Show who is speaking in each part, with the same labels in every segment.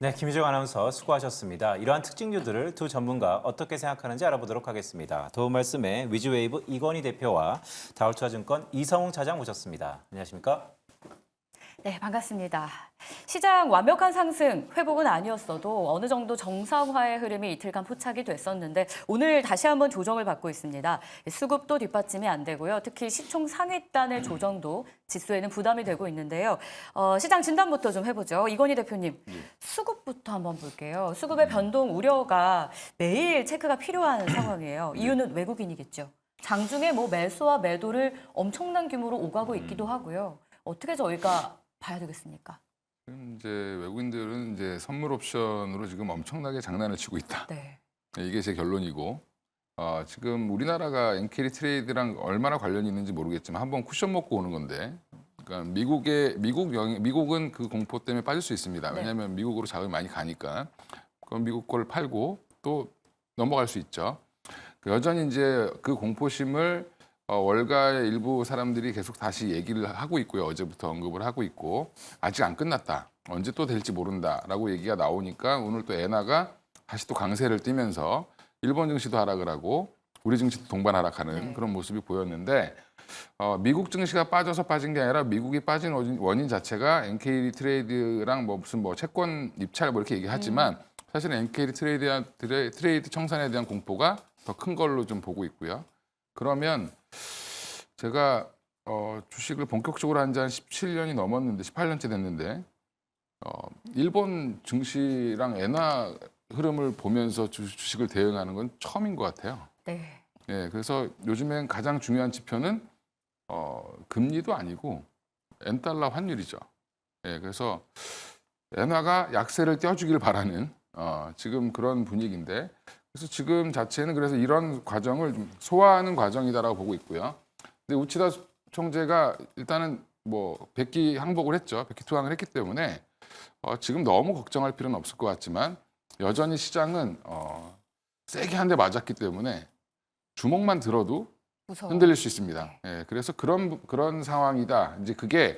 Speaker 1: 네, 김희정 아나운서 수고하셨습니다. 이러한 특징류들을 두 전문가 어떻게 생각하는지 알아보도록 하겠습니다. 도움 말씀에 위즈웨이브 이건희 대표와 다울투자증권 이성웅 차장 모셨습니다. 안녕하십니까?
Speaker 2: 네, 반갑습니다. 시장 완벽한 상승, 회복은 아니었어도 어느 정도 정상화의 흐름이 이틀간 포착이 됐었는데 오늘 다시 한번 조정을 받고 있습니다. 수급도 뒷받침이 안 되고요. 특히 시총 상위단의 조정도 지수에는 부담이 되고 있는데요. 시장 진단부터 좀 해보죠. 이건희 대표님, 수급부터 한번 볼게요. 수급의 변동 우려가 매일 체크가 필요한 상황이에요. 이유는 외국인이겠죠. 장중에 매수와 매도를 엄청난 규모로 오가고 있기도 하고요. 어떻게 저희가 봐야 되겠습니까?
Speaker 3: 지금 이제 외국인들은 이제 선물 옵션으로 지금 엄청나게 장난을 치고 있다.
Speaker 2: 네.
Speaker 3: 이게 제 결론이고, 지금 우리나라가 엔캐리 트레이드랑 얼마나 관련이 있는지 모르겠지만 한번 쿠션 먹고 오는 건데, 그러니까 미국은 그 공포 때문에 빠질 수 있습니다.
Speaker 2: 네.
Speaker 3: 왜냐하면 미국으로 자금이 많이 가니까 그럼 미국 걸 팔고 또 넘어갈 수 있죠. 여전히 이제 그 공포심을 월가의 일부 사람들이 계속 다시 얘기를 하고 있고요. 어제부터 언급을 하고 있고 아직 안 끝났다. 언제 또 될지 모른다라고 얘기가 나오니까 오늘 또 엔화가 다시 또 강세를 띠면서 일본 증시도 하락을 하고 우리 증시도 동반 하락하는
Speaker 2: 네.
Speaker 3: 그런 모습이 보였는데 미국 증시가 빠져서 빠진 게 아니라 미국이 빠진 원인 자체가 엔케이 트레이드랑 무슨 채권 입찰 이렇게 얘기하지만 사실은 엔케이 트레이드 청산에 대한 공포가 더 큰 걸로 좀 보고 있고요. 그러면 제가 주식을 본격적으로 한 지 한 17년이 넘었는데 18년째 됐는데 일본 증시랑 엔화 흐름을 보면서 주식을 대응하는 건 처음인 것 같아요.
Speaker 2: 네.
Speaker 3: 예, 그래서 요즘엔 가장 중요한 지표는 금리도 아니고 엔달러 환율이죠. 예, 그래서 엔화가 약세를 띄워주길 바라는 지금 그런 분위기인데 그래서 지금 자체는 그래서 이런 과정을 좀 소화하는 과정이다라고 보고 있고요. 근데 우치다 총재가 일단은 백기 항복을 했죠. 백기 투항을 했기 때문에 지금 너무 걱정할 필요는 없을 것 같지만 여전히 시장은 세게 한 대 맞았기 때문에 주먹만 들어도
Speaker 2: 무서워.
Speaker 3: 흔들릴 수 있습니다. 예, 그래서 그런 상황이다. 이제 그게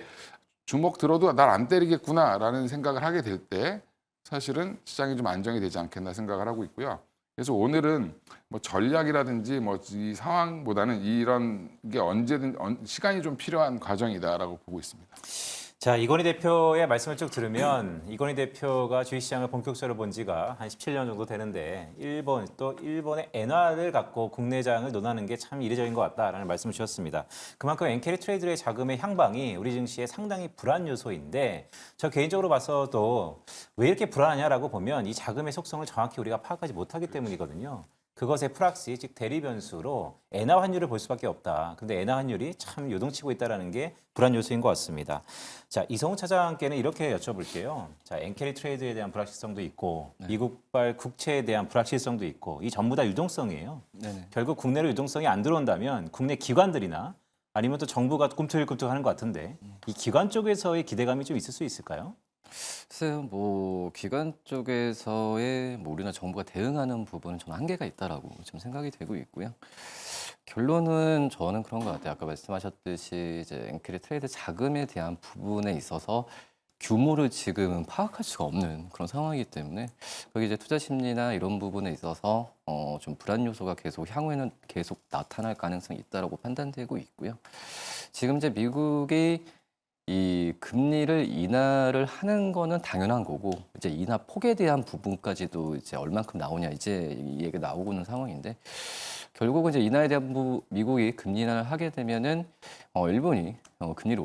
Speaker 3: 주먹 들어도 날 안 때리겠구나라는 생각을 하게 될 때 사실은 시장이 좀 안정이 되지 않겠나 생각을 하고 있고요. 그래서 오늘은 전략이라든지 이 상황보다는 이런 게 언제든 시간이 좀 필요한 과정이다라고 보고 있습니다.
Speaker 1: 자, 이건희 대표의 말씀을 쭉 들으면 이건희 대표가 주식시장을 본격적으로 본 지가 한 17년 정도 되는데 일본의 엔화를 갖고 국내장을 논하는 게 참 이례적인 것 같다라는 말씀을 주셨습니다. 그만큼 엔캐리 트레이드의 자금의 향방이 우리 증시에 상당히 불안 요소인데 저 개인적으로 봐서도 왜 이렇게 불안하냐라고 보면 이 자금의 속성을 정확히 우리가 파악하지 못하기 때문이거든요. 그것의 프락시, 즉 대리 변수로 엔화 환율을 볼 수밖에 없다. 근데 엔화 환율이 참 요동치고 있다는 게 불안 요소인 것 같습니다. 자, 이성우 차장께는 이렇게 여쭤볼게요. 자, 엔캐리 트레이드에 대한 불확실성도 있고 미국발 국채에 대한 불확실성도 있고 이 전부 다 유동성이에요.
Speaker 4: 네네.
Speaker 1: 결국 국내로 유동성이 안 들어온다면 국내 기관들이나 아니면 또 정부가 꿈틀꿈틀하는 것 같은데 이 기관 쪽에서의 기대감이 좀 있을 수 있을까요?
Speaker 4: 글쎄요, 기관 쪽에서의 우리나라 정부가 대응하는 부분은 좀 한계가 있다라고 좀 생각이 되고 있고요. 결론은 저는 그런 것 같아요. 아까 말씀하셨듯이 이제 엔캐리 트레이드 자금에 대한 부분에 있어서 규모를 지금은 파악할 수가 없는 그런 상황이기 때문에 거기 이제 투자 심리나 이런 부분에 있어서 좀 불안 요소가 계속 향후에는 계속 나타날 가능성이 있다라고 판단되고 있고요. 지금 이제 미국이 이 금리를 인하를 하는 거는 당연한 거고 이제 인하 폭에 대한 부분까지도 이제 얼만큼 나오냐 이제 이 얘기가 나오고 있는 상황인데 결국은 이제 인하에 대한 미국이 금리 인하를 하게 되면은 일본이 금리를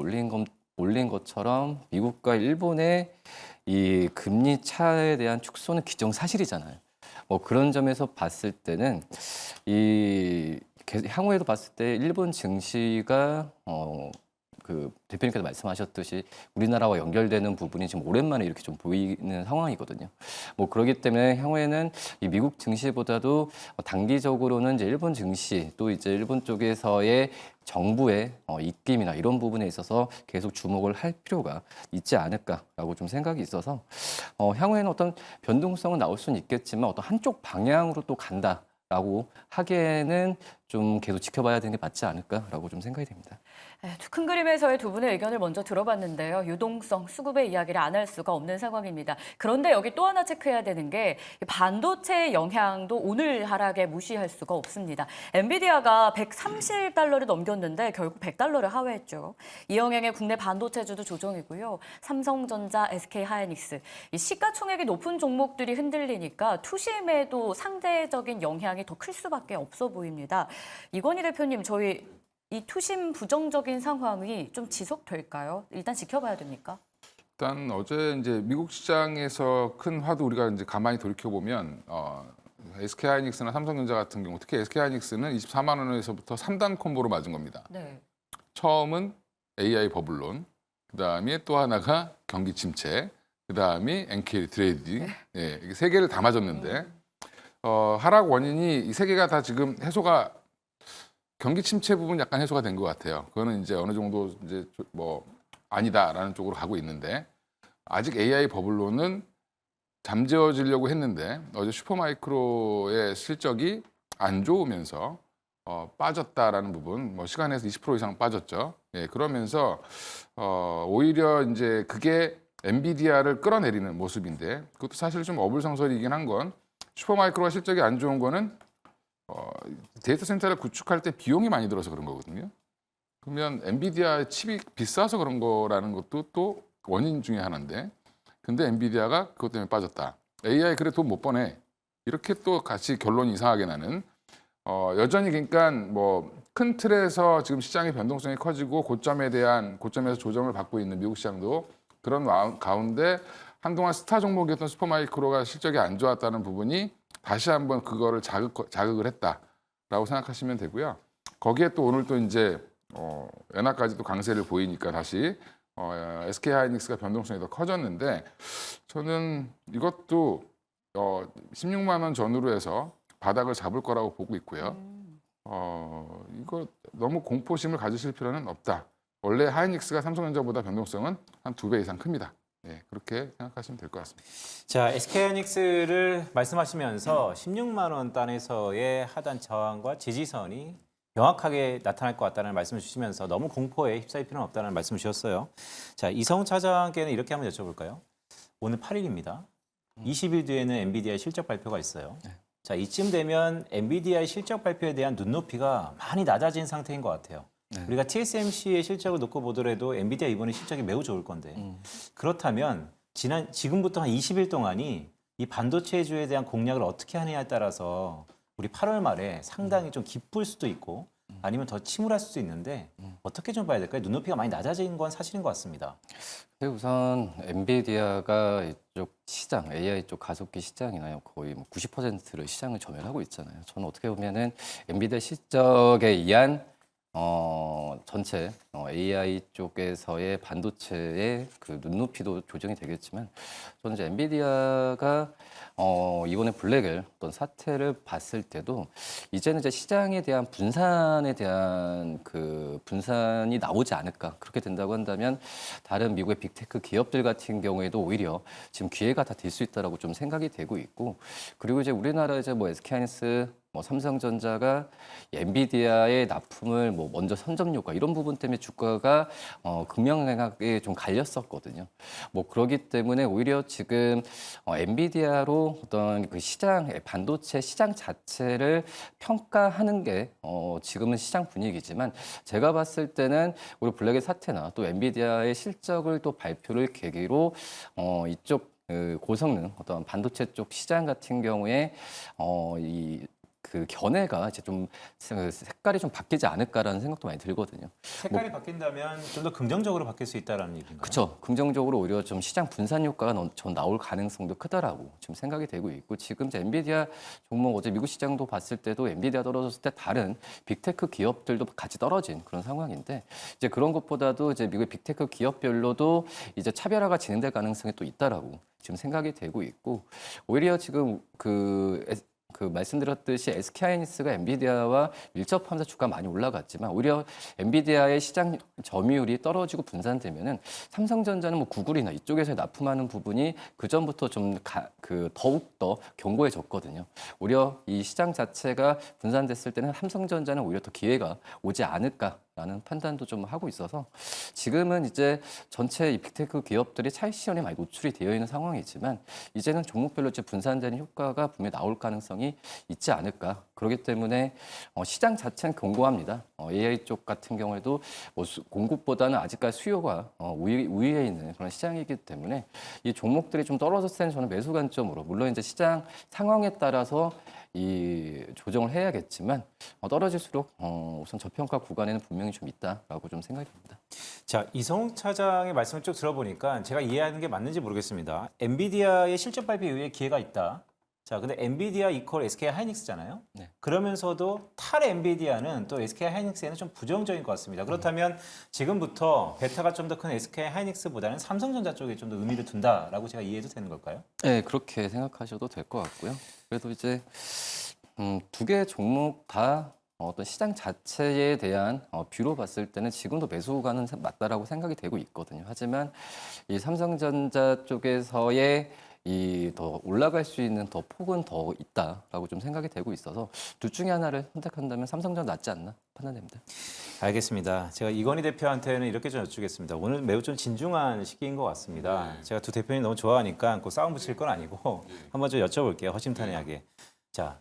Speaker 4: 올린 것처럼 미국과 일본의 이 금리 차에 대한 축소는 기정사실이잖아요. 그런 점에서 봤을 때는 향후에도 봤을 때 일본 증시가 그 대표님께서 말씀하셨듯이 우리나라와 연결되는 부분이 지금 오랜만에 이렇게 좀 보이는 상황이거든요. 그렇기 때문에 향후에는 이 미국 증시보다도 단기적으로는 이제 일본 증시 또 이제 일본 쪽에서의 정부의 입김이나 이런 부분에 있어서 계속 주목을 할 필요가 있지 않을까라고 좀 생각이 있어서 향후에는 어떤 변동성은 나올 수는 있겠지만 어떤 한쪽 방향으로 또 간다라고 하기에는 좀 계속 지켜봐야 되는 게 맞지 않을까라고 좀 생각이 됩니다.
Speaker 2: 큰 그림에서의 두 분의 의견을 먼저 들어봤는데요. 유동성, 수급의 이야기를 안 할 수가 없는 상황입니다. 그런데 여기 또 하나 체크해야 되는 게 반도체의 영향도 오늘 하락에 무시할 수가 없습니다. 엔비디아가 130달러를 넘겼는데 결국 100달러를 하회했죠. 이 영향에 국내 반도체주도 조정이고요. 삼성전자, SK하이닉스, 이 시가총액이 높은 종목들이 흔들리니까 투심에도 상대적인 영향이 더 클 수밖에 없어 보입니다. 이건희 대표님, 저희 이 투심 부정적인 상황이 좀 지속될까요? 일단 지켜봐야 됩니까?
Speaker 3: 일단 어제 이제 미국 시장에서 큰 화두 우리가 이제 가만히 돌이켜 보면 SK하이닉스나 삼성전자 같은 경우 특히 SK하이닉스는 24만 원에서부터 3단 콤보로 맞은 겁니다.
Speaker 2: 네.
Speaker 3: 처음은 AI 버블론, 그다음에 또 하나가 경기 침체, 그다음에 NK 트레이딩, 예, 이게 세 개를 다 맞았는데 하락 원인이 이 세 개가 다 지금 해소가 경기 침체 부분 약간 해소가 된 것 같아요. 그거는 이제 어느 정도 이제 뭐 아니다라는 쪽으로 가고 있는데 아직 AI 버블론은 잠재워지려고 했는데 어제 슈퍼마이크로의 실적이 안 좋으면서 빠졌다라는 부분, 뭐 시간에서 20% 이상 빠졌죠. 예, 그러면서 오히려 이제 그게 엔비디아를 끌어내리는 모습인데 그것도 사실 좀 어불성설이긴 한 건 슈퍼마이크로가 실적이 안 좋은 거는 데이터 센터를 구축할 때 비용이 많이 들어서 그런 거거든요. 그러면 엔비디아 칩이 비싸서 그런 거라는 것도 또 원인 중에 하나인데 근데 엔비디아가 그것 때문에 빠졌다. AI 그래 돈 못 버네. 이렇게 또 같이 결론이 이상하게 나는 여전히 그러니까 뭐 큰 틀에서 지금 시장의 변동성이 커지고 고점에서 조정을 받고 있는 미국 시장도 그런 가운데 한동안 스타 종목이었던 슈퍼마이크로가 실적이 안 좋았다는 부분이 다시 한번 그거를 자극을 했다라고 생각하시면 되고요. 거기에 또 오늘 또 이제 엔화까지 또 강세를 보이니까 다시 SK하이닉스가 변동성이 더 커졌는데 저는 이것도 16만 원 전후로 해서 바닥을 잡을 거라고 보고 있고요. 이거 너무 공포심을 가지실 필요는 없다. 원래 하이닉스가 삼성전자보다 변동성은 한 2배 이상 큽니다. 네, 그렇게 생각하시면 될 것 같습니다.
Speaker 1: 자, SK하이닉스를 말씀하시면서 16만 원 단에서의 하단 저항과 지지선이 명확하게 나타날 것 같다는 말씀을 주시면서 너무 공포에 휩싸일 필요는 없다는 말씀을 주셨어요. 자, 이성훈 차장께는 이렇게 한번 여쭤볼까요? 오늘 8일입니다. 20일 뒤에는 엔비디아 실적 발표가 있어요. 자, 이쯤 되면 엔비디아의 실적 발표에 대한 눈높이가 많이 낮아진 상태인 것 같아요. 우리가 TSMC의 실적을 놓고 보더라도 엔비디아 이번에 실적이 매우 좋을 건데 그렇다면 지금부터 한 20일 동안이 이 반도체주에 대한 공략을 어떻게 하느냐에 따라서 우리 8월 말에 상당히 좀 기쁠 수도 있고 아니면 더 침울할 수도 있는데 어떻게 좀 봐야 될까요? 눈높이가 많이 낮아진 건 사실인 것 같습니다.
Speaker 4: 우선 엔비디아가 이쪽 시장, AI 쪽 가속기 시장이나요 거의 뭐 90%를 시장을 점유하고 있잖아요. 저는 어떻게 보면은 엔비디아 실적에 의한 전체 AI 쪽에서의 반도체의 그 눈높이도 조정이 되겠지만 저는 이제 엔비디아가 이번에 블랙을 어떤 사태를 봤을 때도 이제는 이제 시장에 대한 분산에 대한 그 분산이 나오지 않을까. 그렇게 된다고 한다면 다른 미국의 빅테크 기업들 같은 경우에도 오히려 지금 기회가 다 될 수 있다라고 좀 생각이 되고 있고 그리고 이제 우리나라 이제 뭐 SK하이닉스 뭐 삼성전자가 엔비디아의 납품을 뭐 먼저 선점 효과 이런 부분 때문에 주가가 극명하게 좀 갈렸었거든요. 뭐 그렇기 때문에 오히려 지금 엔비디아로 어떤 그 시장 반도체 시장 자체를 평가하는 게 지금은 시장 분위기지만 제가 봤을 때는 우리 블랙의 사태나 또 엔비디아의 실적을 또 발표를 계기로 이쪽 그 고성능 어떤 반도체 쪽 시장 같은 경우에 이 그 견해가 이제 좀 색깔이 좀 바뀌지 않을까라는 생각도 많이 들거든요.
Speaker 1: 색깔이 바뀐다면 좀 더 긍정적으로 바뀔 수 있다는 얘기인가요?
Speaker 4: 그렇죠. 긍정적으로 오히려 좀 시장 분산 효과가 전 나올 가능성도 크다라고 지금 생각이 되고 있고 지금 이제 엔비디아 종목 어제 미국 시장도 봤을 때도 엔비디아 떨어졌을 때 다른 빅테크 기업들도 같이 떨어진 그런 상황인데 이제 그런 것보다도 이제 미국의 빅테크 기업별로도 이제 차별화가 진행될 가능성이 또 있다라고 지금 생각이 되고 있고 오히려 지금 그 그 말씀드렸듯이 SK하이닉스가 엔비디아와 밀접하면서 주가 많이 올라갔지만 오히려 엔비디아의 시장 점유율이 떨어지고 분산되면은 삼성전자는 뭐 구글이나 이쪽에서 납품하는 부분이 그 전부터 좀 더욱 더 견고해졌거든요. 오히려 이 시장 자체가 분산됐을 때는 삼성전자는 오히려 더 기회가 오지 않을까라는 판단도 좀 하고 있어서 지금은 이제 전체 이 빅테크 기업들이 차익 실현에 많이 노출이 되어 있는 상황이지만 이제는 종목별로 이제 분산되는 효과가 분명히 나올 가능성이 있지 않을까. 그렇기 때문에 시장 자체는 견고합니다. AI 쪽 같은 경우에도 뭐 공급보다는 아직까지 수요가 우위에 있는 그런 시장이기 때문에 이 종목들이 좀 떨어졌을 때는 저는 매수 관점으로 물론 이제 시장 상황에 따라서 이 조정을 해야겠지만 떨어질수록 우선 저평가 구간에는 분명히 좀 있다라고 좀 생각이 듭니다.
Speaker 1: 자, 이성욱 차장의 말씀을 쭉 들어보니까 제가 이해하는 게 맞는지 모르겠습니다. 엔비디아의 실적 발표 이후에 기회가 있다. 자, 근데 엔비디아 이퀄 SK 하이닉스잖아요.
Speaker 4: 네.
Speaker 1: 그러면서도 탈 엔비디아는 또 SK 하이닉스에는 좀 부정적인 것 같습니다. 그렇다면 지금부터 베타가 좀 더 큰 SK 하이닉스보다는 삼성전자 쪽에 좀 더 의미를 둔다라고 제가 이해해도 되는 걸까요?
Speaker 4: 네, 그렇게 생각하셔도 될 것 같고요. 그래도 이제 두 개 종목 다 어떤 시장 자체에 대한 뷰로 봤을 때는 지금도 매수가는 맞다라고 생각이 되고 있거든요. 하지만 이 삼성전자 쪽에서의 이 더 올라갈 수 있는 더 폭은 더 있다라고 좀 생각이 되고 있어서 둘 중에 하나를 선택한다면 삼성전자 낫지 않나 판단됩니다.
Speaker 1: 알겠습니다. 제가 이건희 대표한테는 이렇게 좀 여쭙겠습니다. 오늘 매우 좀 진중한 시기인 것 같습니다. 제가 두 대표님 너무 좋아하니까 꼭 싸움 붙일 건 아니고 한번 좀 여쭤볼게요. 허심탄회하게. 자,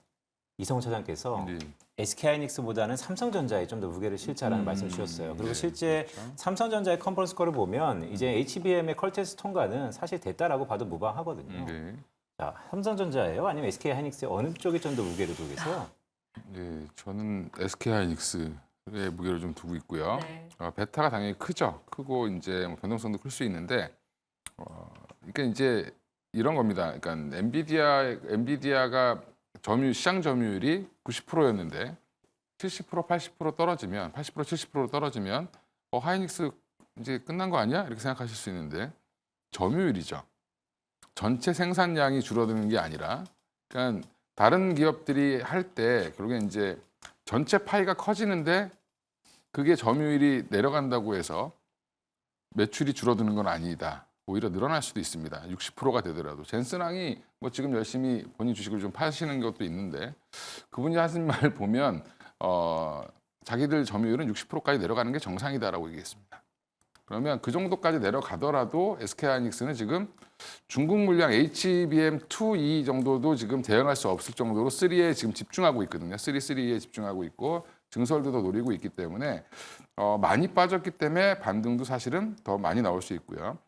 Speaker 1: 이성훈 차장께서
Speaker 3: 네.
Speaker 1: SK하이닉스보다는 삼성전자에 좀 더 무게를 실자라는 말씀을 주셨어요. 그리고
Speaker 3: 네,
Speaker 1: 실제
Speaker 3: 그렇죠.
Speaker 1: 삼성전자의 컨퍼런스 콜을 보면 이제 HBM의 퀄테스트 통과는 사실 됐다라고 봐도 무방하거든요.
Speaker 3: 네.
Speaker 1: 자, 삼성전자예요? 아니면 SK하이닉스의 어느 쪽에 좀 더 무게를 두고 계세요?
Speaker 3: 네, 저는 SK하이닉스에 무게를 좀 두고 있고요.
Speaker 2: 네.
Speaker 3: 베타가 당연히 크죠. 크고 이제 뭐 변동성도 클 수 있는데, 그러니까 이제 이런 겁니다. 그러니까 엔비디아가 시장 점유율이 90%였는데 70%, 80% 떨어지면 80%, 70%로 떨어지면 하이닉스 이제 끝난 거 아니야? 이렇게 생각하실 수 있는데 점유율이죠. 전체 생산량이 줄어드는 게 아니라, 그러니까 다른 기업들이 할 때 결국에 이제 전체 파이가 커지는데 그게 점유율이 내려간다고 해서 매출이 줄어드는 건 아니다. 오히려 늘어날 수도 있습니다. 60%가 되더라도. 젠슨왕이 뭐 지금 열심히 본인 주식을 좀 파시는 것도 있는데 그분이 하신 말 보면 자기들 점유율은 60%까지 내려가는 게 정상이다라고 얘기했습니다. 그러면 그 정도까지 내려가더라도 SK하이닉스는 지금 중국 물량 HBM2E 정도도 지금 대응할 수 없을 정도로 3에 지금 집중하고 있거든요. 3에 집중하고 있고 증설도 노리고 있기 때문에 많이 빠졌기 때문에 반등도 사실은 더 많이 나올 수 있고요.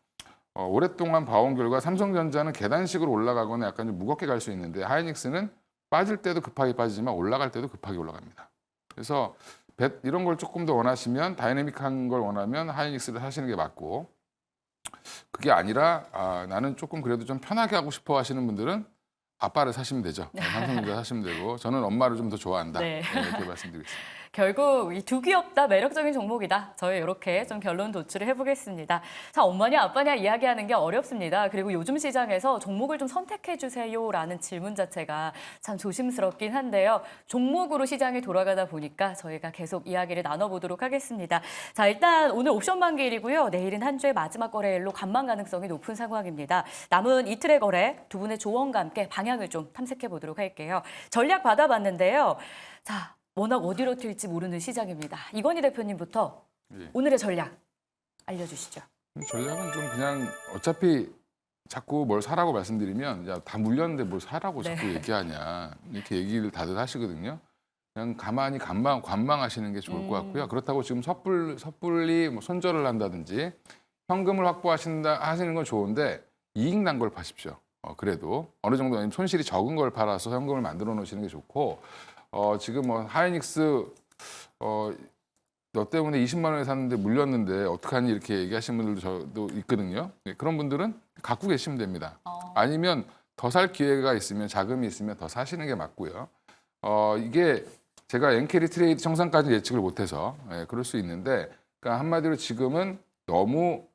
Speaker 3: 오랫동안 봐온 결과 삼성전자는 계단식으로 올라가거나 약간 좀 무겁게 갈 수 있는데 하이닉스는 빠질 때도 급하게 빠지지만 올라갈 때도 급하게 올라갑니다. 그래서 이런 걸 조금 더 원하시면 다이내믹한 걸 원하면 하이닉스를 사시는 게 맞고 그게 아니라 나는 조금 그래도 좀 편하게 하고 싶어 하시는 분들은 아빠를 사시면 되죠. 삼성전자 사시면 되고 저는 엄마를 좀 더 좋아한다.
Speaker 2: 네.
Speaker 3: 이렇게 말씀드리겠습니다.
Speaker 2: 결국 이 두 기업 다 매력적인 종목이다. 저희 이렇게 좀 결론 도출을 해보겠습니다. 자, 엄마냐 아빠냐 이야기하는 게 어렵습니다. 그리고 요즘 시장에서 종목을 좀 선택해 주세요라는 질문 자체가 참 조심스럽긴 한데요. 종목으로 시장이 돌아가다 보니까 저희가 계속 이야기를 나눠보도록 하겠습니다. 자, 일단 오늘 옵션 만기일이고요. 내일은 한 주의 마지막 거래일로 간만 가능성이 높은 상황입니다. 남은 이틀의 거래 두 분의 조언과 함께 방향을 좀 탐색해 보도록 할게요. 전략 받아봤는데요. 자, 워낙 어디로 튈지 모르는 시장입니다. 이건희 대표님부터
Speaker 3: 예.
Speaker 2: 오늘의 전략 알려주시죠.
Speaker 3: 전략은 좀 그냥 어차피 자꾸 뭘 사라고 말씀드리면 야, 다 물렸는데 뭘 사라고
Speaker 2: 네.
Speaker 3: 자꾸 얘기하냐 이렇게 얘기를 다들 하시거든요. 그냥 가만히 관망하시는 게 좋을 것 같고요. 그렇다고 지금 섣불리 뭐 손절을 한다든지 현금을 하시는 건 좋은데 이익 난 걸 파십시오. 그래도 어느 정도 아니면 손실이 적은 걸 팔아서 현금을 만들어 놓으시는 게 좋고 지금 뭐 하이닉스 너 때문에 20만 원에 샀는데 물렸는데 어떡하니 이렇게 얘기하시는 분들도 저도 있거든요. 네, 그런 분들은 갖고 계시면 됩니다. 아니면 더 살 기회가 있으면 자금이 있으면 더 사시는 게 맞고요. 이게 제가 엔캐리 트레이드 청산까지 예측을 못해서 그럴 수 있는데 그러니까 한마디로 지금은 너무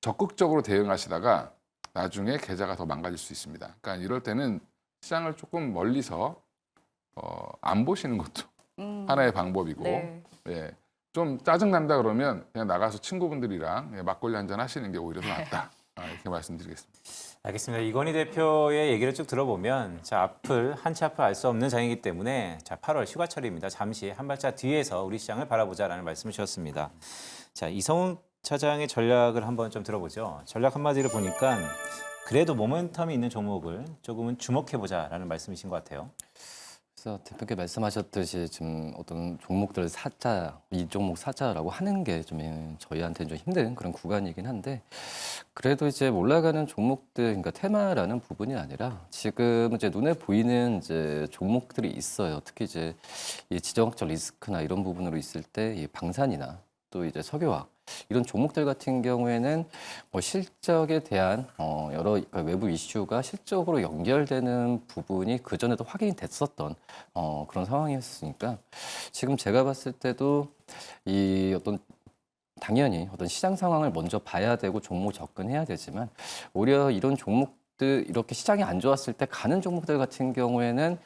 Speaker 3: 적극적으로 대응하시다가 나중에 계좌가 더 망가질 수 있습니다. 그러니까 이럴 때는 시장을 조금 멀리서 안 보시는 것도 하나의 방법이고
Speaker 2: 네.
Speaker 3: 예, 좀 짜증 난다 그러면 그냥 나가서 친구분들이랑 예, 막걸리 한잔 하시는 게 오히려 더 낫다. 이렇게 말씀드리겠습니다.
Speaker 1: 알겠습니다. 이건희 대표의 얘기를 쭉 들어보면 한치 앞을 알 수 없는 장이기 때문에 8월 휴가철입니다. 잠시 한 발짝 뒤에서 우리 시장을 바라보자라는 말씀을 주셨습니다. 자, 이성훈 차장의 전략을 한번 좀 들어보죠. 전략 한마디로 보니까 그래도 모멘텀이 있는 종목을 조금은 주목해보자라는 말씀이신 것 같아요.
Speaker 4: 그래서 대표께 말씀하셨듯이 지금 어떤 종목들을 사자, 이 종목 사자라고 하는 게 좀 저희한테는 좀 힘든 그런 구간이긴 한데 그래도 이제 올라가는 종목들, 그러니까 테마라는 부분이 아니라 지금 이제 눈에 보이는 이제 종목들이 있어요. 특히 이제 이 지정학적 리스크나 이런 부분으로 있을 때 이 방산이나 또 이제 석유화학 이런 종목들 같은 경우에는 뭐 실적에 대한 여러 그러니까 외부 이슈가 실적으로 연결되는 부분이 그 전에도 확인이 됐었던 그런 상황이었으니까 지금 제가 봤을 때도 이 어떤 당연히 어떤 시장 상황을 먼저 봐야 되고 종목 접근해야 되지만 오히려 이런 종목들 이렇게 시장이 안 좋았을 때 가는 종목들 같은 경우에는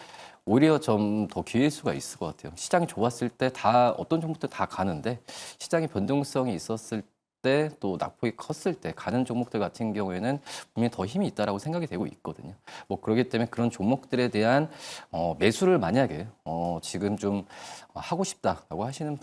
Speaker 4: 오히려 좀 더 기회일 수가 있을 것 같아요. 시장이 좋았을 때 다 어떤 종목들 다 가는데 시장의 변동성이 있었을 때 또 낙폭이 컸을 때 가는 종목들 같은 경우에는 분명히 더 힘이 있다라고 생각이 되고 있거든요. 뭐 그렇기 때문에 그런 종목들에 대한 매수를 만약에 지금 좀 하고 싶다라고 하시는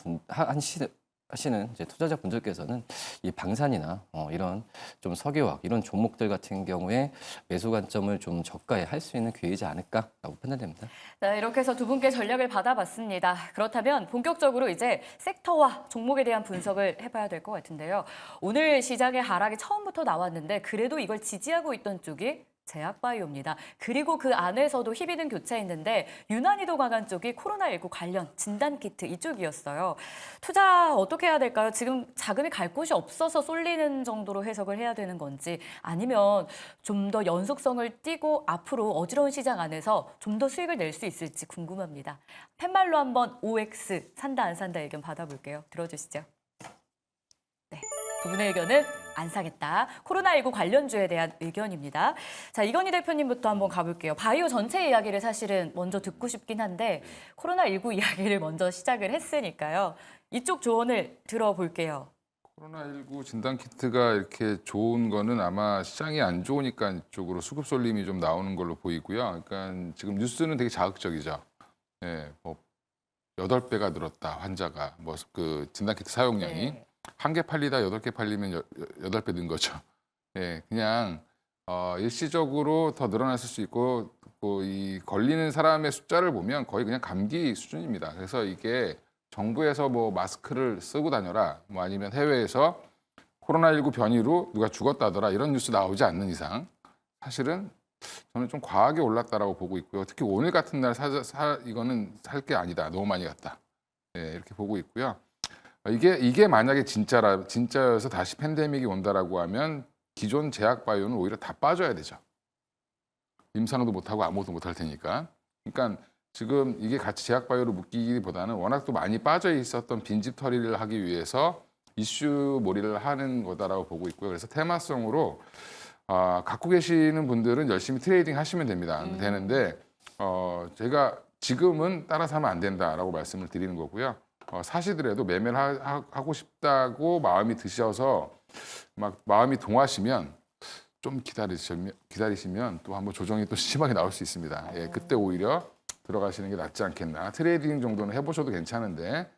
Speaker 4: 이제 투자자분들께서는 이 방산이나 이런 좀 석유화학 이런 종목들 같은 경우에 매수 관점을 좀 저가에 할 수 있는 기회이지 않을까라고 판단됩니다.
Speaker 2: 네, 이렇게 해서 두 분께 전략을 받아봤습니다. 그렇다면 본격적으로 이제 섹터와 종목에 대한 분석을 해봐야 될 것 같은데요. 오늘 시장의 하락이 처음부터 나왔는데 그래도 이걸 지지하고 있던 쪽이 제약바이오입니다. 그리고 그 안에서도 희비등 교차했는데 유난히도 강한 쪽이 코로나19 관련 진단키트 이쪽이었어요. 투자 어떻게 해야 될까요? 지금 자금이 갈 곳이 없어서 쏠리는 정도로 해석을 해야 되는 건지 아니면 좀 더 연속성을 띠고 앞으로 어지러운 시장 안에서 좀 더 수익을 낼 수 있을지 궁금합니다. 팻말로 한번 OX 산다 안 산다 의견 받아볼게요. 들어주시죠. 네, 두 분의 의견은 안 사겠다. 코로나19 관련주에 대한 의견입니다. 자, 이건희 대표님부터 한번 가볼게요. 바이오 전체 이야기를 사실은 먼저 듣고 싶긴 한데 코로나19 이야기를 먼저 시작을 했으니까요. 이쪽 조언을 들어볼게요.
Speaker 3: 코로나19 진단키트가 이렇게 좋은 거는 아마 시장이 안 좋으니까 이쪽으로 수급 쏠림이 좀 나오는 걸로 보이고요. 그러니까 지금 뉴스는 되게 자극적이죠. 예, 뭐 8배가 늘었다, 환자가. 뭐 그 진단키트 사용량이.
Speaker 2: 네.
Speaker 3: 한 개 팔리다 8개 팔리면 8배 는 거죠. 예, 그냥 일시적으로 더 늘어났을 수 있고 이 걸리는 사람의 숫자를 보면 거의 그냥 감기 수준입니다. 그래서 이게 정부에서 뭐 마스크를 쓰고 다녀라, 뭐 아니면 해외에서 코로나19 변이로 누가 죽었다더라 이런 뉴스 나오지 않는 이상 사실은 저는 좀 과하게 올랐다라고 보고 있고요. 특히 오늘 같은 날 이거는 살 게 아니다, 너무 많이 갔다. 예, 이렇게 보고 있고요. 이게 만약에 진짜여서 다시 팬데믹이 온다라고 하면 기존 제약바이오는 오히려 다 빠져야 되죠. 임상도 못하고 아무것도 못할 테니까. 그러니까 지금 이게 같이 제약바이오로 묶이기보다는 워낙 또 많이 빠져 있었던 빈집 처리를 하기 위해서 이슈 몰이를 하는 거다라고 보고 있고요. 그래서 테마성으로 갖고 계시는 분들은 열심히 트레이딩 하시면 됩니다. 되는데 제가 지금은 따라서 하면 안 된다라고 말씀을 드리는 거고요. 사시더라도 매매를 하고 싶다고 마음이 드셔서 막 마음이 동하시면 좀 기다리시면 또 한번 조정이 또 심하게 나올 수 있습니다. 예, 그때 오히려 들어가시는 게 낫지 않겠나. 트레이딩 정도는 해보셔도 괜찮은데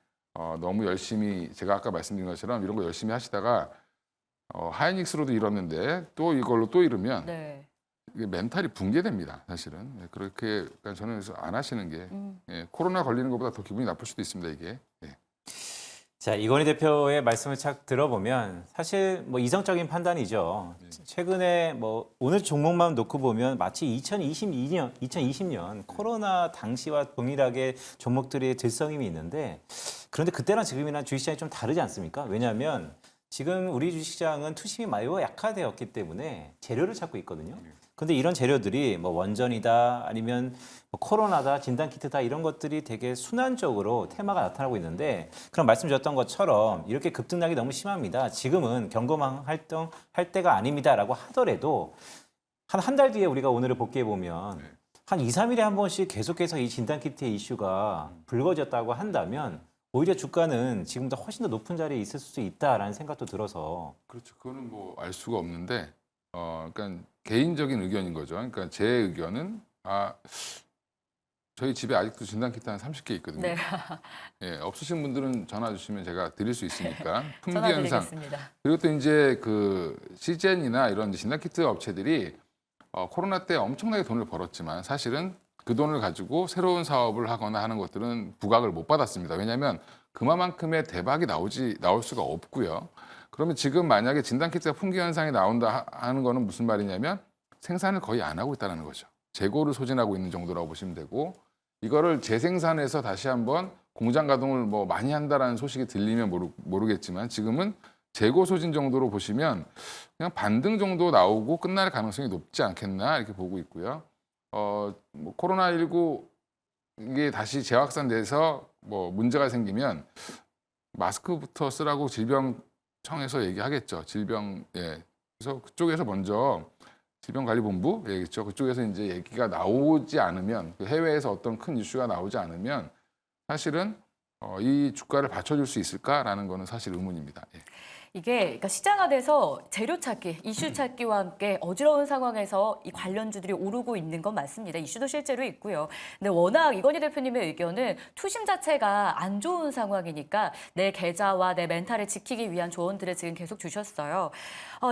Speaker 3: 너무 열심히 제가 아까 말씀드린 것처럼 이런 거 열심히 하시다가 하이닉스로도 잃었는데 또 이걸로 또 잃으면
Speaker 2: 네.
Speaker 3: 이게 멘탈이 붕괴됩니다. 사실은. 예, 그렇게 그러니까 저는 그래서 안 하시는 게 예, 코로나 걸리는 것보다 더 기분이 나쁠 수도 있습니다. 이게. 예.
Speaker 1: 자, 이건희 대표의 말씀을 착 들어보면 사실 뭐 이성적인 판단이죠. 최근에 뭐 오늘 종목만 놓고 보면 마치 2020년 코로나 당시와 동일하게 종목들의 들썩임이 있는데 그런데 그때랑 지금이랑 주식시장이 좀 다르지 않습니까? 왜냐하면 지금 우리 주식시장은 투심이 매우 약화되었기 때문에 재료를 찾고 있거든요. 근데 이런 재료들이 뭐 원전이다 아니면 뭐 코로나다 진단키트다 이런 것들이 되게 순환적으로 테마가 나타나고 있는데 그럼 말씀 주셨던 것처럼 이렇게 급등락이 너무 심합니다. 지금은 경고망 활동할 때가 아닙니다라고 하더라도 한 달 뒤에 우리가 오늘을 복귀해 보면 한 2, 3일에 한 번씩 계속해서 이 진단키트의 이슈가 불거졌다고 한다면 오히려 주가는 지금보다 훨씬 더 높은 자리에 있을 수 있다라는 생각도 들어서
Speaker 3: 그렇죠. 그거는 뭐 알 수가 없는데, 그러니까 개인적인 의견인 거죠. 그러니까 제 의견은 저희 집에 아직도 진단키트 한 30개 있거든요.
Speaker 2: 네,
Speaker 3: 예, 없으신 분들은 전화 주시면 제가 드릴 수 있으니까 품귀 현상.
Speaker 2: 전화드리겠습니다.
Speaker 3: 그리고 또 이제 그 시젠이나 이런 진단키트 업체들이 코로나 때 엄청나게 돈을 벌었지만 사실은 그 돈을 가지고 새로운 사업을 하거나 하는 것들은 부각을 못 받았습니다. 왜냐하면 그만큼의 대박이 나올 수가 없고요. 그러면 지금 만약에 진단키트가 품귀 현상이 나온다 하는 거는 무슨 말이냐면 생산을 거의 안 하고 있다는 거죠. 재고를 소진하고 있는 정도라고 보시면 되고, 이거를 재생산해서 다시 한번 공장 가동을 뭐 많이 한다라는 소식이 들리면 모르겠지만 지금은 재고 소진 정도로 보시면 그냥 반등 정도 나오고 끝날 가능성이 높지 않겠나 이렇게 보고 있고요. 뭐 코로나19 이게 다시 재확산돼서 뭐 문제가 생기면 마스크부터 쓰라고 질병청에서 얘기하겠죠. 그래서 그쪽에서 먼저 질병관리본부 얘기죠. 그쪽에서 이제 얘기가 나오지 않으면, 그 해외에서 어떤 큰 이슈가 나오지 않으면 사실은 이 주가를 받쳐줄 수 있을까라는 거는 사실 의문입니다. 예.
Speaker 2: 이게 그러니까 시장화돼서 재료 찾기, 이슈 찾기와 함께 어지러운 상황에서 이 관련주들이 오르고 있는 건 맞습니다. 이슈도 실제로 있고요. 근데 워낙 이건희 대표님의 의견은 투심 자체가 안 좋은 상황이니까 내 계좌와 내 멘탈을 지키기 위한 조언들을 지금 계속 주셨어요.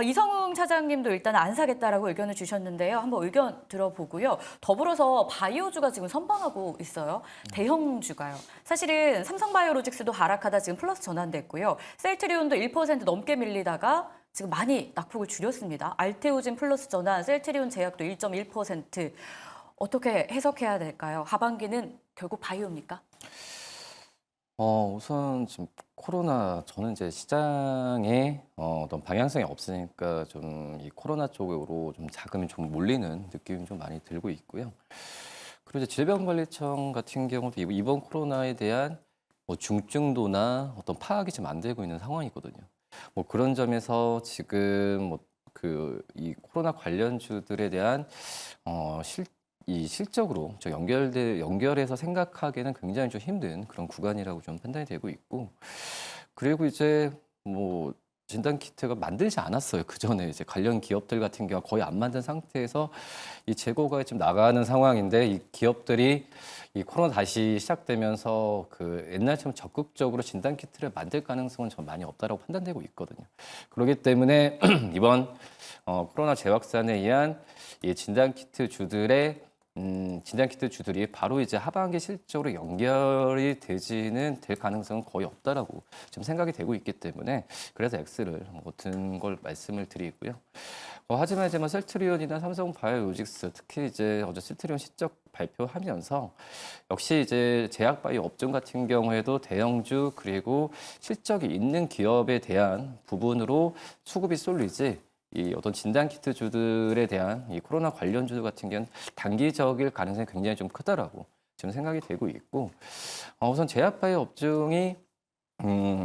Speaker 2: 이성웅 차장님도 일단 안 사겠다라고 의견을 주셨는데요. 한번 의견 들어보고요. 더불어서 바이오주가 지금 선방하고 있어요. 대형주가요. 사실은 삼성바이오로직스도 하락하다 지금 플러스 전환됐고요. 셀트리온도 1% 넘게 밀리다가 지금 많이 낙폭을 줄였습니다. 알테오진 플러스 전환, 셀트리온 제약도 1.1%. 어떻게 해석해야 될까요? 하반기는 결국 바이오입니까?
Speaker 4: 우선 지금 코로나 저는 이제 시장에 어떤 방향성이 없으니까 좀 이 코로나 쪽으로 좀 자금이 좀 몰리는 느낌이 좀 많이 들고 있고요. 그리고 이제 질병관리청 같은 경우도 이번 코로나에 대한 뭐 중증도나 어떤 파악이 지금 안 되고 있는 상황이거든요. 뭐 그런 점에서 지금 뭐 이 코로나 관련주들에 대한 실적으로 연결해서 생각하기에는 굉장히 좀 힘든 그런 구간이라고 좀 판단이 되고 있고, 그리고 이제 뭐 진단키트가 만들지 않았어요. 그 전에 이제 관련 기업들 같은 경우 거의 안 만든 상태에서 이 재고가 좀 나가는 상황인데, 이 기업들이 이 코로나 다시 시작되면서 그 옛날처럼 적극적으로 진단키트를 만들 가능성은 전 많이 없다라고 판단되고 있거든요. 그렇기 때문에 이번 코로나 재확산에 의한 이 진단키트 주들이 바로 이제 하반기 실적으로 연결이 될 가능성은 거의 없다라고 지금 생각이 되고 있기 때문에, 그래서 X를 든 걸 말씀을 드리고요. 하지만 이제 뭐 셀트리온이나 삼성바이오로직스, 특히 이제 어제 셀트리온 실적 발표하면서 역시 이제 제약바이오 업종 같은 경우에도 대형주 그리고 실적이 있는 기업에 대한 부분으로 수급이 쏠리지, 이 어떤 진단키트 주들에 대한 이 코로나 관련주 같은 경우는 단기적일 가능성이 굉장히 좀 크다라고 지금 생각이 되고 있고, 우선 제약바이오 업종이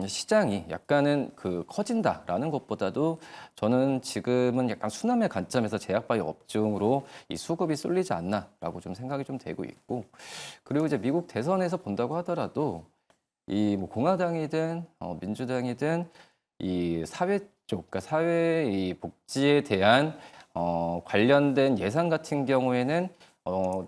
Speaker 4: 시장이 약간은 커진다라는 것보다도 저는 지금은 약간 순환의 관점에서 제약바이오 업종으로 이 수급이 쏠리지 않나라고 좀 생각이 좀 되고 있고, 그리고 이제 미국 대선에서 본다고 하더라도 이 뭐 공화당이든 민주당이든 이 사회 쪽, 그러니까 사회 이 복지에 대한 관련된 예산 같은 경우에는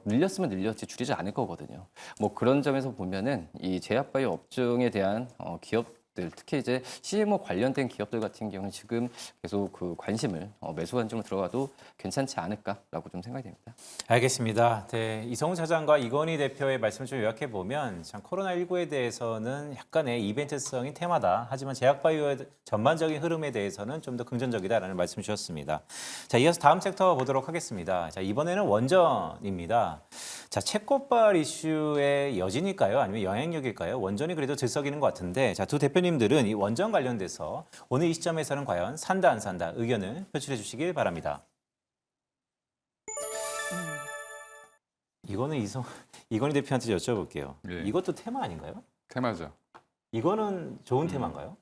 Speaker 4: 늘렸으면 늘렸지 줄이지 않을 거거든요. 뭐 그런 점에서 보면은 이 제약바이오 업종에 대한 기업들, 특히 이제 CMO 관련된 기업들 같은 경우는 지금 계속 그 관심을 매수 관점으로 들어가도 괜찮지 않을까라고 좀 생각이 됩니다.
Speaker 1: 알겠습니다. 네, 이성훈 차장과 이건희 대표의 말씀을 좀 요약해 보면 참 코로나19에 대해서는 약간의 이벤트성이 테마다. 하지만 제약바이오의 전반적인 흐름에 대해서는 좀 더 긍정적이다라는 말씀 주셨습니다. 자, 이어서 다음 섹터 보도록 하겠습니다. 자, 이번에는 원전입니다. 자, 채권발 이슈의 여진일까요? 아니면 영향력일까요? 원전이 그래도 들썩이는 것 같은데, 자, 두 대표님들은 이 원전 관련돼서 오늘 이 시점에서는 과연 산다 안 산다 의견을 표출해 주시길 바랍니다. 이거는 이건희 대표한테 여쭤볼게요.
Speaker 3: 예.
Speaker 1: 이것도 테마 아닌가요?
Speaker 3: 테마죠.
Speaker 1: 이거는 좋은 테마인가요?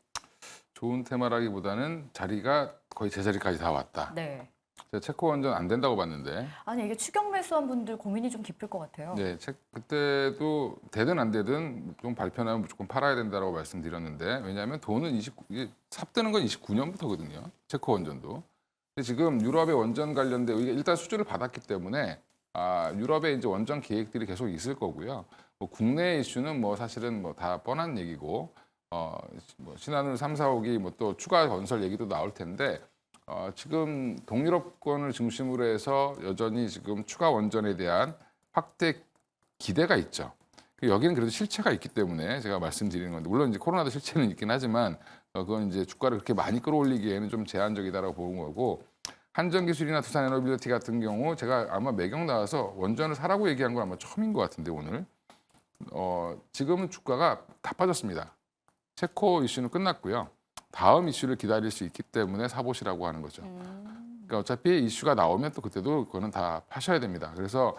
Speaker 3: 좋은 테마라기보다는 자리가 거의 제자리까지 다 왔다.
Speaker 2: 네.
Speaker 3: 제가 체코 원전 안 된다고 봤는데
Speaker 2: 아니 이게 추격 매수한 분들 고민이 좀 깊을 것 같아요.
Speaker 3: 네, 그때도 되든 안 되든 좀 발표나면 무조건 팔아야 된다고 말씀드렸는데 왜냐하면 돈은 이게 삽뜨는 건 29년부터거든요. 체코 원전도. 근데 지금 유럽의 원전 관련된 이게 일단 수주를 받았기 때문에 유럽의 이제 원전 계획들이 계속 있을 거고요. 뭐 국내 이슈는 뭐 사실은 뭐 다 뻔한 얘기고 뭐 신한울 3, 4호기 뭐 또 추가 건설 얘기도 나올 텐데 지금 동유럽권을 중심으로 해서 여전히 지금 추가 원전에 대한 확대 기대가 있죠. 여기는 그래도 실체가 있기 때문에 제가 말씀드리는 건데 물론 이제 코로나도 실체는 있긴 하지만 그건 이제 주가를 그렇게 많이 끌어올리기에는 좀 제한적이다라고 보는 거고 한전기술이나 두산에너빌리티 같은 경우 제가 아마 매경 나와서 원전을 사라고 얘기한 건 아마 처음인 것 같은데 오늘 지금은 주가가 다 빠졌습니다. 체코 이슈는 끝났고요. 다음 이슈를 기다릴 수 있기 때문에 사보시라고 하는 거죠. 그러니까 어차피 이슈가 나오면 또 그때도 그거는 다 파셔야 됩니다. 그래서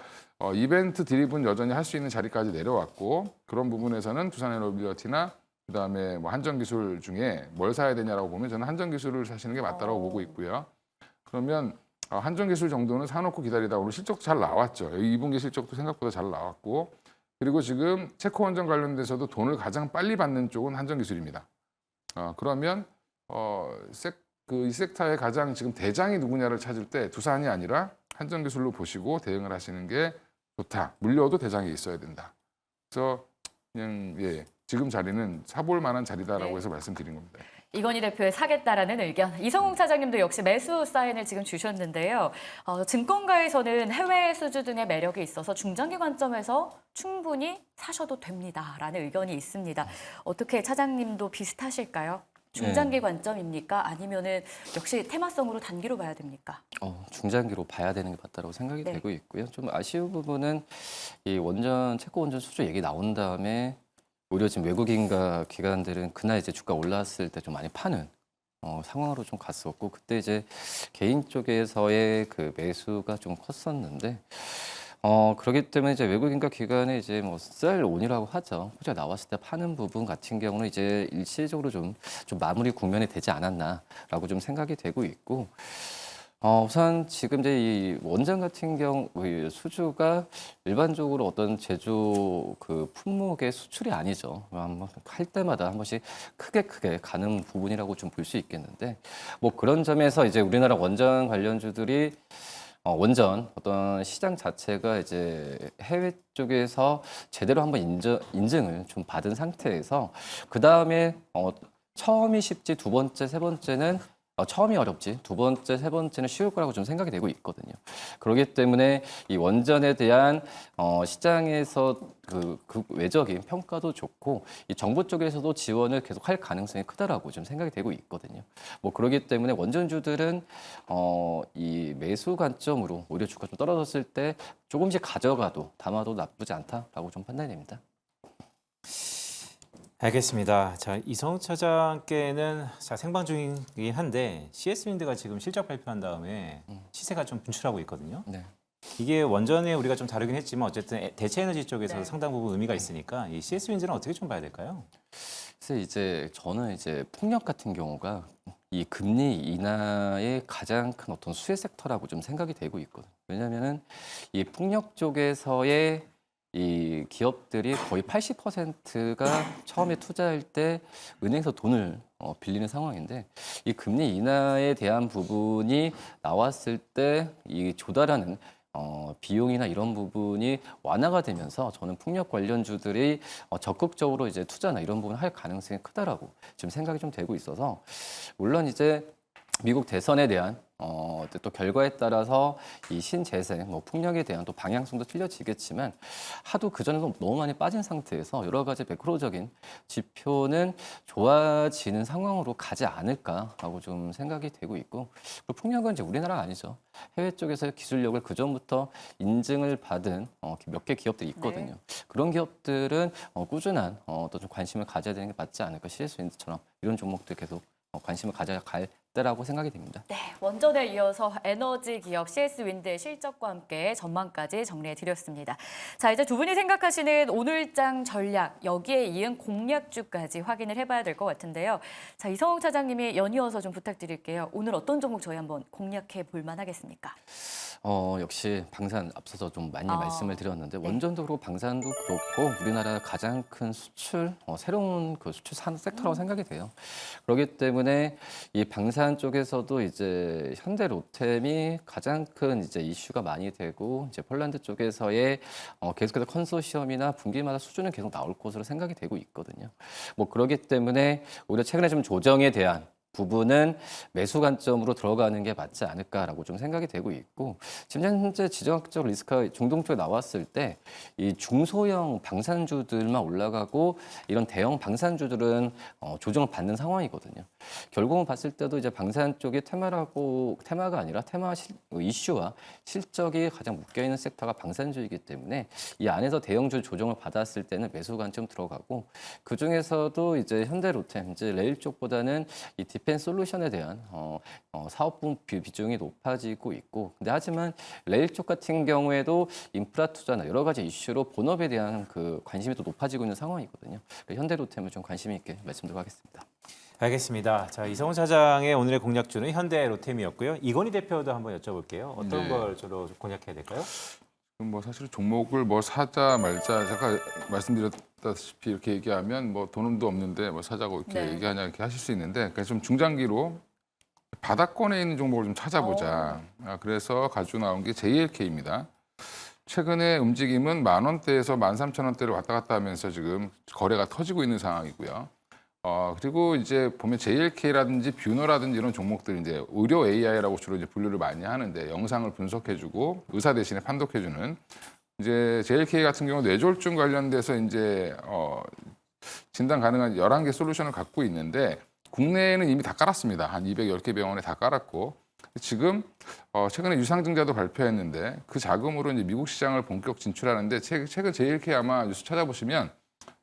Speaker 3: 이벤트 드립은 여전히 할 수 있는 자리까지 내려왔고 그런 부분에서는 두산에너빌리티나 그다음에 뭐 한전기술 중에 뭘 사야 되냐라고 보면 저는 한전기술을 사시는 게 맞다라고 보고 있고요. 그러면 한전기술 정도는 사놓고 기다리다 오늘 실적 잘 나왔죠. 2분기 실적도 생각보다 잘 나왔고 그리고 지금 체코 원전 관련돼서도 돈을 가장 빨리 받는 쪽은 한전기술입니다. 그러면 이 섹터의 가장 지금 대장이 누구냐를 찾을 때 두산이 아니라 한전기술로 보시고 대응을 하시는 게 좋다. 물려도 대장이 있어야 된다. 그래서 그냥 지금 자리는 사볼 만한 자리다라고
Speaker 2: 네.
Speaker 3: 해서 말씀드린 겁니다.
Speaker 2: 이건희 대표의 사겠다라는 의견. 이성웅 차장님도 역시 매수 사인을 지금 주셨는데요. 증권가에서는 해외 수주 등의 매력이 있어서 중장기 관점에서 충분히 사셔도 됩니다라는 의견이 있습니다. 어떻게 차장님도 비슷하실까요? 중장기 관점입니까? 아니면은 역시 테마성으로 단기로 봐야 됩니까?
Speaker 4: 중장기로 봐야 되는 게 맞다고 생각이
Speaker 2: 네.
Speaker 4: 되고 있고요. 좀 아쉬운 부분은 이 체코 원전 수주 얘기 나온 다음에 오히려 지금 외국인과 기관들은 그날 이제 주가 올랐을 때 좀 많이 파는 상황으로 좀 갔었고 그때 이제 개인 쪽에서의 그 매수가 좀 컸었는데 그렇기 때문에 이제 외국인과 기관의 이제 뭐 셀온이라고 하죠. 호재가 나왔을 때 파는 부분 같은 경우는 이제 일시적으로 좀 마무리 국면이 되지 않았나라고 좀 생각이 되고 있고. 우선 지금 이제 이 원전 같은 경우 수주가 일반적으로 어떤 제조 그 품목의 수출이 아니죠. 한번 할 때마다 한 번씩 크게 가는 부분이라고 좀 볼 수 있겠는데 뭐 그런 점에서 이제 우리나라 원전 관련주들이 원전 어떤 시장 자체가 이제 해외 쪽에서 제대로 한번 인증을 좀 받은 상태에서 그 다음에 처음이 쉽지 두 번째, 세 번째는 처음이 어렵지 두 번째, 세 번째는 쉬울 거라고 좀 생각이 되고 있거든요. 그렇기 때문에 이 원전에 대한 시장에서 그 외적인 평가도 좋고 이 정부 쪽에서도 지원을 계속 할 가능성이 크다라고 좀 생각이 되고 있거든요. 뭐 그렇기 때문에 원전주들은 이 매수 관점으로 오히려 주가 좀 떨어졌을 때 조금씩 가져가도 담아도 나쁘지 않다라고 좀 판단이 됩니다.
Speaker 1: 알겠습니다. 자, 이성욱 차장께는 생방 중이긴 한데 CS윈드가 지금 실적 발표한 다음에 시세가 좀 분출하고 있거든요.
Speaker 4: 네.
Speaker 1: 이게 원전에 우리가 좀 다루긴 했지만 어쨌든 대체 에너지 쪽에서
Speaker 2: 네.
Speaker 1: 상당 부분 의미가 있으니까 이 CS윈드는 어떻게 좀 봐야 될까요?
Speaker 4: 그래서 이제 저는 이제 풍력 같은 경우가 이 금리 인하의 가장 큰 어떤 수혜 섹터라고 좀 생각이 되고 있거든요. 왜냐하면은 이 풍력 쪽에서의 이 기업들이 거의 80%가 처음에 투자할 때 은행에서 돈을 빌리는 상황인데 이 금리 인하에 대한 부분이 나왔을 때 이 조달하는 비용이나 이런 부분이 완화가 되면서 저는 풍력 관련주들이 적극적으로 이제 투자나 이런 부분을 할 가능성이 크다라고 지금 생각이 좀 되고 있어서 물론 이제 미국 대선에 대한 또 결과에 따라서 이 신재생, 뭐 풍력에 대한 또 방향성도 틀려지겠지만 하도 그전에도 너무 많이 빠진 상태에서 여러 가지 매크로적인 지표는 좋아지는 상황으로 가지 않을까라고 좀 생각이 되고 있고 그리고 풍력은 이제 우리나라가 아니죠. 해외 쪽에서 기술력을 그전부터 인증을 받은 몇 개 기업들이 있거든요.
Speaker 2: 네.
Speaker 4: 그런 기업들은 꾸준한 또 좀 관심을 가져야 되는 게 맞지 않을까. CS윈드처럼 이런 종목들 계속 관심을 가져갈 때라고 생각이 됩니다.
Speaker 2: 네, 원전에 이어서 에너지 기업 CS-윈드의 실적과 함께 전망까지 정리해 드렸습니다. 자, 이제 두 분이 생각하시는 오늘장 전략, 여기에 이은 공략주까지 확인을 해봐야 될 것 같은데요. 자, 이성웅 차장님이 연이어서 좀 부탁드릴게요. 오늘 어떤 종목 저희 한번 공략해 볼 만하겠습니까?
Speaker 4: 역시 방산 앞서서 좀 많이
Speaker 2: 아,
Speaker 4: 말씀을 드렸는데
Speaker 2: 네.
Speaker 4: 원전도 그렇고 방산도 그렇고 우리나라 가장 큰 수출 새로운 그 수출 산 섹터라고 생각이 돼요. 그렇기 때문에 이 방산 쪽에서도 이제 현대 로템이 가장 큰 이제 이슈가 많이 되고 이제 폴란드 쪽에서의 계속해서 컨소시엄이나 분기마다 수준은 계속 나올 것으로 생각이 되고 있거든요. 뭐 그렇기 때문에 오히려 최근에 좀 조정에 대한 부분은 매수 관점으로 들어가는 게 맞지 않을까라고 좀 생각이 되고 있고 지금 현재 지정학적 리스크가 중동 쪽에 나왔을 때 이 중소형 방산주들만 올라가고 이런 대형 방산주들은 조정을 받는 상황이거든요. 결국은 봤을 때도 이제 방산 쪽이 테마가 아니라 이슈와 실적이 가장 묶여 있는 섹터가 방산주이기 때문에 이 안에서 대형주 조정을 받았을 때는 매수 관점 들어가고 그 중에서도 이제 현대로템 이제 레일 쪽보다는 이 디펜스 솔루션에 대한 사업분 비중이 높아지고 있고 근데 하지만 레일 쪽 같은 경우에도 인프라 투자나 여러 가지 이슈로 본업에 대한 그 관심이 또 높아지고 있는 상황이거든요. 현대로템을 좀 관심 있게 말씀드리도록 하겠습니다.
Speaker 1: 알겠습니다. 자, 이성훈 차장의 오늘의 공략주는 현대 로템이었고요. 이건희 대표도 한번 여쭤볼게요. 어떤
Speaker 3: 네.
Speaker 1: 걸 주로 공략해야 될까요?
Speaker 3: 뭐 사실 종목을 뭐 사자 말자 잠깐 말씀드렸다시피 이렇게 얘기하면 뭐 돈도 없는데 뭐 사자고 이렇게
Speaker 2: 네.
Speaker 3: 얘기하냐 이렇게 하실 수 있는데 그래서 좀 중장기로 바닥권에 있는 종목을 좀 찾아보자. 그래서 가지고 나온 게 JLK입니다. 최근에 움직임은 10,000원대에서 13,000원대를 왔다 갔다 하면서 지금 거래가 터지고 있는 상황이고요. 그리고 이제 보면 JLK라든지 뷰너라든지 이런 종목들 이제 의료 AI라고 주로 이제 분류를 많이 하는데 영상을 분석해주고 의사 대신에 판독해주는 이제 JLK 같은 경우 뇌졸중 관련돼서 이제 진단 가능한 11개 솔루션을 갖고 있는데 국내에는 이미 다 깔았습니다. 한 210개 병원에 다 깔았고 지금 최근에 유상증자도 발표했는데 그 자금으로 이제 미국 시장을 본격 진출하는데 최근 JLK 아마 뉴스 찾아보시면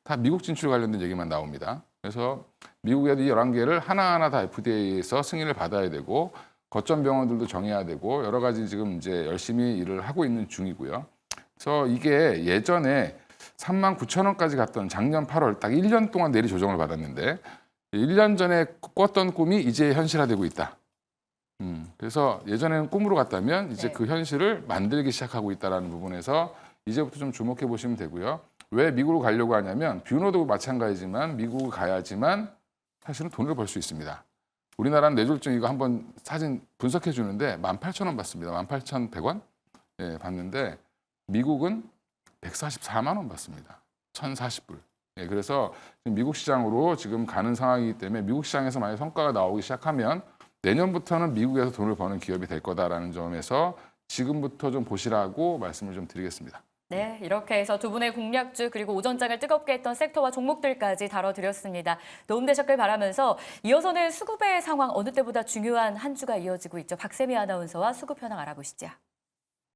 Speaker 3: 다 미국 진출 관련된 얘기만 나옵니다. 그래서 미국에도 이 11개를 하나하나 다 FDA에서 승인을 받아야 되고 거점 병원들도 정해야 되고 여러 가지 지금 이제 열심히 일을 하고 있는 중이고요. 그래서 이게 예전에 39,000원까지 갔던 작년 8월 딱 1년 동안 내리 조정을 받았는데 1년 전에 꿨던 꿈이 이제 현실화되고 있다. 그래서 예전에는 꿈으로 갔다면 이제
Speaker 2: 네.
Speaker 3: 그 현실을 만들기 시작하고 있다는 부분에서 이제부터 좀 주목해 보시면 되고요. 왜 미국으로 가려고 하냐면 뷰노도 마찬가지지만 미국을 가야지만 사실은 돈을 벌 수 있습니다. 우리나라는 뇌졸중 이거 한번 사진 분석해 주는데 18,000원 받습니다. 18,100원? 예, 받는데 미국은 144만 원 받습니다. 1,040불. 예, 그래서 지금 미국 시장으로 지금 가는 상황이기 때문에 미국 시장에서 만약 성과가 나오기 시작하면 내년부터는 미국에서 돈을 버는 기업이 될 거다라는 점에서 지금부터 좀 보시라고 말씀을 좀 드리겠습니다.
Speaker 2: 네, 이렇게 해서 두 분의 공략주 그리고 오전장을 뜨겁게 했던 섹터와 종목들까지 다뤄드렸습니다. 도움되셨길 바라면서 이어서는 수급의 상황 어느 때보다 중요한 한 주가 이어지고 있죠. 박세미 아나운서와 수급 현황 알아보시죠.